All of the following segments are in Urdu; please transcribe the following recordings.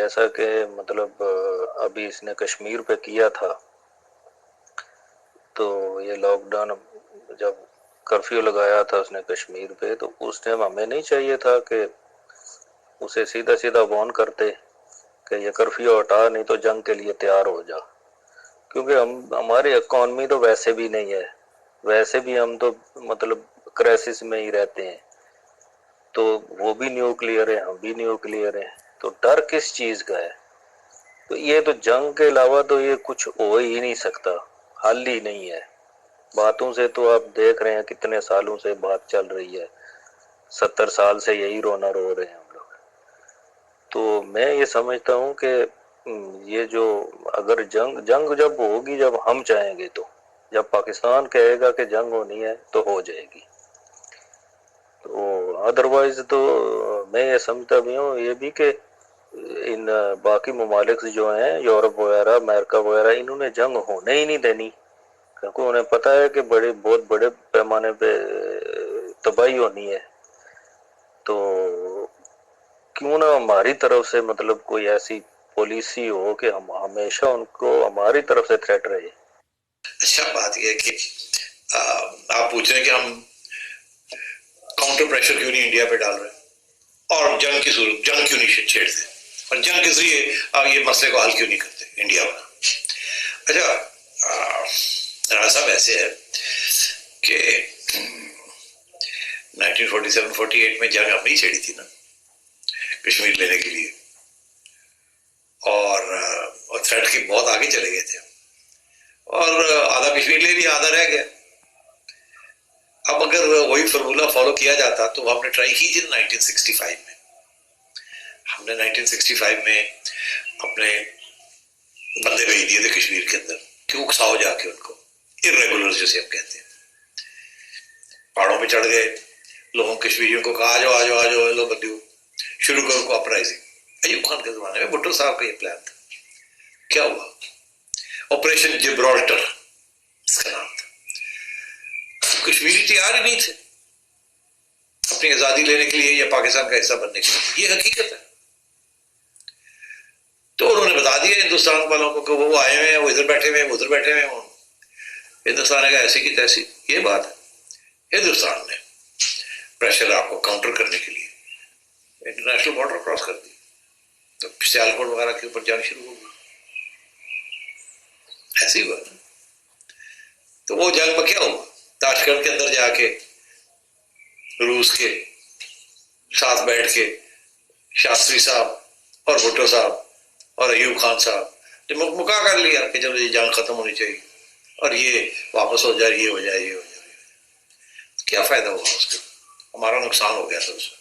جیسا کہ مطلب ابھی اس نے کشمیر پہ کیا تھا، تو یہ لاک ڈاؤن جب کرفیو لگایا تھا اس نے کشمیر پہ، تو اس ٹائم ہمیں نہیں چاہیے تھا کہ اسے سیدھا سیدھا وارن کرتے کہ یہ کرفیو ہٹا، نہیں تو جنگ کے لیے تیار ہو جا، کیونکہ ہماری اکانومی تو ویسے بھی نہیں ہے، ویسے بھی ہم تو مطلب کرائسس میں ہی رہتے ہیں، تو وہ بھی نیوکلیئر ہے، ہم بھی نیوکلیئر ہیں، تو ڈر کس چیز کا ہے؟ تو یہ تو جنگ کے علاوہ تو یہ کچھ ہو ہی نہیں سکتا، حل ہی نہیں ہے۔ باتوں سے تو آپ دیکھ رہے ہیں کتنے سالوں سے بات چل رہی ہے، 70 سال سے یہی رونا رو رہے ہیں ہم لوگ۔ تو میں یہ سمجھتا ہوں کہ یہ جو اگر جنگ جب ہوگی، جب ہم چاہیں گے، تو جب پاکستان کہے گا کہ جنگ ہونی ہے تو ہو جائے گی، تو ادروائز تو میں یہ سمجھتا بھی ہوں یہ بھی کہ ان باقی ممالک جو ہیں، یورپ وغیرہ، امریکہ وغیرہ، انہوں نے جنگ ہونے ہی نہیں دینی، کیونکہ انہیں پتہ ہے کہ بہت بڑے پیمانے پہ تباہی ہونی ہے، تو کیوں نہ ہماری طرف سے مطلب کوئی ایسی پالیسی ہو کہ ہم ہمیشہ ان کو ہماری طرف سے تھریٹ رہے۔ اچھا بات یہ ہے کہ آپ پوچھ رہے ہیں کہ ہم کاؤنٹر پریشر کیوں نہیں انڈیا پہ ڈال رہے اور جنگ کی صورت جنگ کیوں نہیں چھیڑتے اور جنگ کے ذریعے یہ مسئلے کو حل کیوں نہیں کرتے انڈیا میں۔ اچھا رانا صاحب ایسے ہے کہ 1947-48 میں جنگ ہم نہیں چھیڑی تھی نا کشمیر لینے کے لیے، اور تھریٹ کے بہت آگے چلے گئے تھے، اور آدھا کشمیر لے لیا، آدھا رہ گیا۔ اب اگر وہی فارمولا فالو کیا جاتا تو ہم نے ٹرائی کی تھی 1965 میں، ہم نے 1965 میں اپنے بندے بھیج دیے تھے کشمیر کے اندر کہ اکساؤ جا کے ان کو، ارریگولر جیسے ہم کہتے ہیں، پہاڑوں پہ چڑھ گئے، لوگوں کشمیریوں کو کہا آ جاؤ لو بدیو، شروع کرو کو اپرائزنگ۔ ایوب خان کے زمانے میں بھٹو صاحب کا یہ پلان تھا، کیا ہوا؟ آپریشن جبرالٹر اس کا نام تھا۔ کشمیری تیار ہی نہیں تھے اپنی آزادی لینے کے لیے یا پاکستان کا حصہ بننے کے لیے، یہ حقیقت ہے۔ تو انہوں نے بتا دیا ہندوستان والوں کو کہ وہ آئے ہوئے ہیں، وہ ادھر بیٹھے ہوئے ہیں، وہ ادھر بیٹھے ہوئے ہیں۔ ہندوستان نے کہا ایسی کی تیسی، یہ بات ہے۔ ہندوستان نے پریشر آپ کو کاؤنٹر کرنے کے لیے انٹرنیشنل بارڈر کراس کر دی، تو سیالکوٹ وغیرہ کے اوپر جنگ شروع ہو گئی، ایسے ہی ہوا نا۔ تو وہ جنگ میں کیا ہوا؟ تاشکند کے اندر جا کے روس کے ساتھ بیٹھ کے شاستری صاحب اور بھٹو صاحب اور ایوب خان صاحب نے مکا کر لیا کہ جب یہ جنگ ختم ہونی چاہیے اور یہ واپس ہو جائے، یہ ہو جائے، یہ ہو جائے۔ کیا فائدہ ہوا اس کا؟ ہمارا نقصان ہو گیا سب سے۔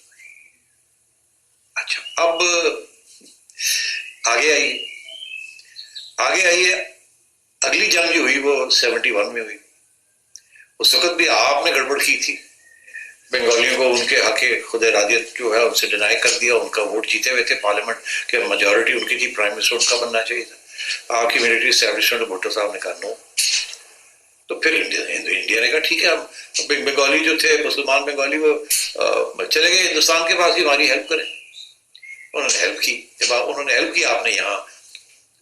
اچھا اب آگے آئیے اگلی جنگ جو ہوئی وہ 71 میں ہوئی۔ اس وقت بھی آپ نے گڑبڑ کی تھی، بنگالیوں کو ان کے حق خود ارادیت جو ہے ان سے ڈینائی کر دیا، ان کا ووٹ جیتے ہوئے تھے پارلیمنٹ کے، میجورٹی ان کی تھی، پرائم منسٹر ان کا بننا چاہیے تھا۔ آپ کی ملٹری اسٹیبلشمنٹ بھٹو صاحب نے کہا نو، تو پھر انڈیا نے کہا ٹھیک ہے، ہم بنگالی جو تھے مسلمان بنگالی وہ چلے گئے ہندوستان کے پاس، ہماری ہیلپ کریں۔ انہوں نے ہیلپ کی، جب انہوں نے ہیلپ کی آپ نے یہاں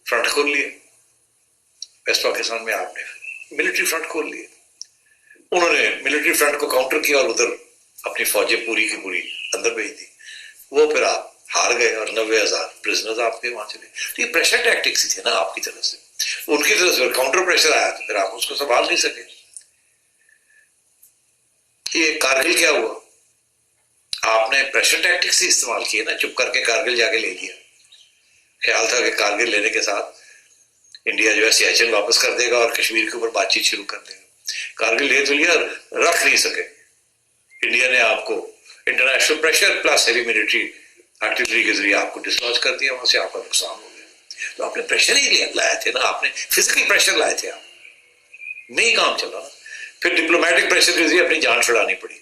فرنٹ کھول لیے، ویسٹ پاکستان میں آپ نے ملٹری فرنٹ کھول لیے۔ انہوں نے ملٹری فرنٹ کو کاؤنٹر کیا اور ادھر اپنی فوجیں پوری کی پوری اندر بھیج دی، وہ پھر آپ ہار گئے اور 90,000 پرزنرز آپ کے وہاں چلے۔ تو یہ پریشر ٹیکٹکس ہی تھے نا آپ کی طرف سے، ان کی طرف سے کاؤنٹر پریشر آیا تو پھر آپ اس کو سنبھال نہیں سکے۔ یہ کارگل کیا ہوا؟ آپ نے پریشر ٹیکٹکس ہی استعمال کیے نا، چپ کر کے کارگل جا کے لے لیا، خیال تھا کہ کارگل لینے کے ساتھ انڈیا جو ہے سیاچن واپس کر دے گا اور کشمیر کے اوپر بات چیت شروع کر دے گا۔ کارگل لے تو لیا، رکھ نہیں سکے، انڈیا نے آپ کو international pressure plus heavy military artillery کے ذریعے آپ کو ڈسلوج کر دیا، وہاں سے آپ کا نقصان ہو گیا۔ تو آپ نے پریشر ہی لائے تھے نا، آپ نے فزیکل پریشر لائے تھے، آپ نہیں کام چلا۔ پھر ڈپلومیٹک پریشر کے ذریعے اپنی جان چھڑانی پڑی۔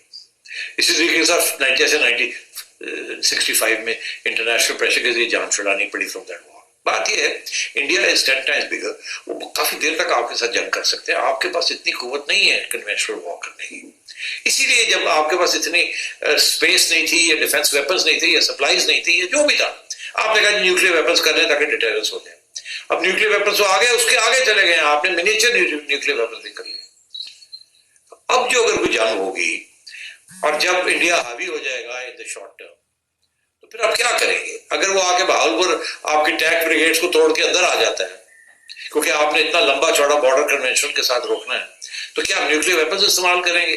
اسی طریقے سے جیسے 1965 میں انٹرنیشنل پریشر کے ذریعے جان چھڑانی پڑی فرام دیٹ وار۔ بات یہ ہے انڈیا از 10 times bigger، وہ کافی دیر تک آپ کے ساتھ جنگ کر سکتے ہیں، آپ کے پاس اتنی قوت نہیں ہے کنونشنل وار کرنے کی۔ اسی لیے جب آپ کے پاس اتنی اسپیس نہیں تھی یا ڈیفense ویپنز نہیں تھے یا سپلائیز نہیں تھی یا جو بھی تھا، آپ نے کہا نیوکلیر ویپنز کر لیں تاکہ ڈیٹررنس ہو جائے. اب نیوکلیر ویپنز تو آگے اس کے آگے چلے گئے ہیں, آپ نے منیچر نیوکلیر ویپنز بھی کر لیے. اب جو اگر کوئی جنگ ہوگی اور جب انڈیا حاوی ہو جائے گا ان دا شارٹ ٹرم, تو پھر آپ کیا کریں گے؟ اگر وہ آ کے بہاولپور آپ کی ٹینک بریگیڈز کو توڑ کے اندر آ جاتا ہے کیونکہ آپ نے اتنا لمبا چوڑا بارڈر کنونشن کے ساتھ روکنا ہے, تو کیا آپ نیوکلیر ویپنز استعمال کریں گے؟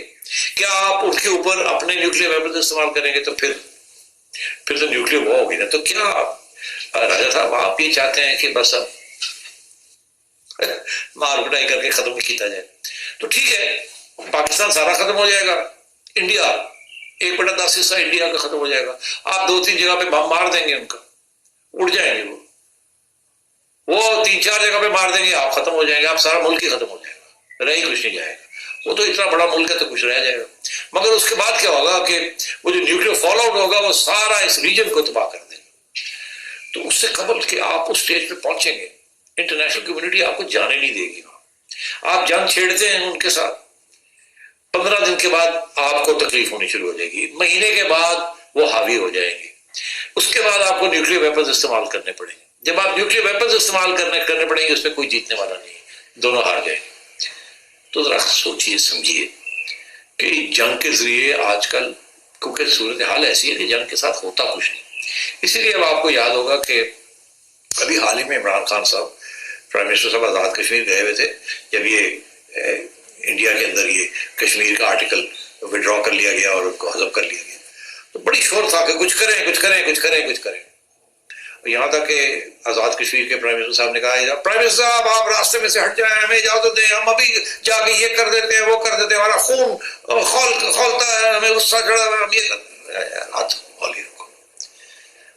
کیا آپ ان کے اوپر اپنے نیوکلیر ویپنز استعمال کریں گے؟ تو پھر تو نیوکلیر وار ہوگی نا. تو کیا راجہ صاحب آپ یہ چاہتے ہیں کہ بس اب مار پٹائی کر کے ختم کیتا جائے؟ تو ٹھیک ہے, پاکستان سارا ختم ہو جائے گا, انڈیا 1/10 حصہ انڈیا کا ختم ہو جائے گا. آپ 2-3 جگہ پہ بم مار دیں گے, ان کا اڑ جائیں گے, وہ 3-4 جگہ پہ مار دیں گے, آپ ختم ہو جائیں گے, آپ سارا ملک ہی ختم ہو جائے گا, رہ ہی کچھ نہیں جائے گا. وہ تو اتنا بڑا ملک ہے تو کچھ رہ جائے گا. مگر اس کے بعد کیا ہوگا کہ وہ جو نیوکلیر فال آؤٹ ہوگا وہ سارا اس ریجن کو تباہ کر دے گا. تو اس سے قبل کہ آپ اس سٹیج پہ پہنچیں گے, انٹرنیشنل کمیونٹی آپ کو جانے نہیں دے گی. آپ جنگ چھیڑتے ہیں ان کے ساتھ, 15 دن کے بعد آپ کو تکلیف ہونی شروع ہو جائے گی, مہینے کے بعد وہ حاوی ہو جائیں گے, اس کے بعد آپ کو نیوکلیر ویپنز استعمال کرنے پڑیں گے. جب آپ نیوکلیر ویپنز استعمال کرنے پڑیں گے, اس میں کوئی جیتنے والا نہیں ہے, دونوں ہار جائیں گے. تو ذرا سوچئے سمجھیے کہ جنگ کے ذریعے آج کل کیونکہ صورتحال ایسی ہے کہ جنگ کے ساتھ ہوتا کچھ نہیں. اسی لیے اب آپ کو یاد ہوگا کہ ابھی حال ہی میں عمران خان صاحب پرائم منسٹر صاحب آزاد کشمیر گئے ہوئے تھے, جب یہ انڈیا کے اندر یہ کشمیر کا آرٹیکل وڈرا کر لیا گیا اور ان کو حذف کر لیا گیا, تو بڑی شور تھا کہ کچھ کریں کچھ کریں کچھ کریں کچھ کریں. یہاں تک کہ آزاد کشمیر کے پرائم منسٹر صاحب نے کہا, پرائم منسٹر صاحب آپ راستے میں سے ہٹ جائیں, ہمیں اجازت دیں, ہم ابھی جا کے یہ کر دیتے ہیں وہ کر دیتے ہیں, ہمارا خون کھولتا ہے, ہمیں غصہ چڑھا ہے, ہم یہ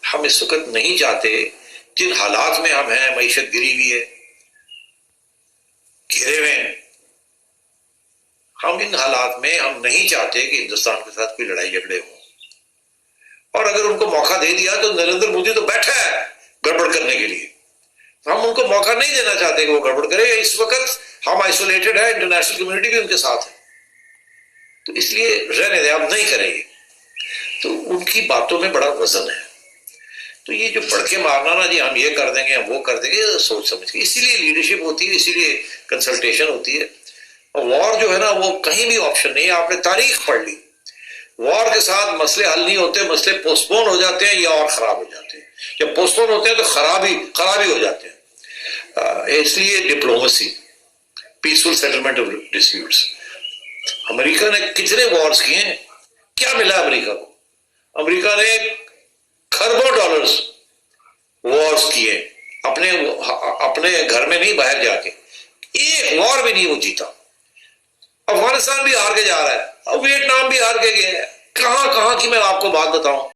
ہم اس وقت نہیں چاہتے. جن حالات میں ہم ہیں, معیشت گری ہوئی ہے, گھیرے ہوئے ہیں, ہم ان حالات میں ہم نہیں چاہتے کہ ہندوستان کے ساتھ کوئی لڑائی جھگڑے ہوں. اور اگر ان کو موقع دے دیا تو نریندر مودی تو بیٹھا ہے گڑبڑ کرنے کے لیے, ہم ان کو موقع نہیں دینا چاہتے کہ وہ گڑبڑ کرے. اس وقت ہم آئسولیٹڈ ہیں, انٹرنیشنل کمیونٹی بھی ان کے ساتھ ہے, تو اس لیے رہنے دیں, آپ نہیں کریں گے. تو ان کی باتوں میں بڑا وزن ہے. تو یہ جو بڑھ کے مارنا نا جی ہم یہ کر دیں گے ہم وہ کر دیں گے, سوچ سمجھ کے. اسی لیے لیڈرشپ ہوتی ہے, اسی لیے کنسلٹیشن ہوتی ہے. اور وار جو ہے نا وہ کہیں بھی آپشن نہیں ہے. آپ نے تاریخ پڑھ لی, وار کے ساتھ مسئلے حل نہیں ہوتے, مسئلے پوسٹ پون ہو جاتے ہیں یا اور خراب ہو جاتے ہیں. جب پوسٹ پون ہوتے ہیں تو خرابی ہو جاتے ہیں. اس لیے diplomacy, peaceful settlement of disputes. امریکہ نے کتنے وارز کیے ہیں, کیا ملا امریکہ کو؟ امریکہ نے کھربوں ڈالرز وارز کیے اپنے گھر میں نہیں, باہر جا کے. ایک وار بھی نہیں وہ جیتا. افغانستان بھی ہار کے جا رہا ہے, اور ویتنام بھی ہار کے گئے ہیں. کہاں کی میں آپ کو بات بتاؤں.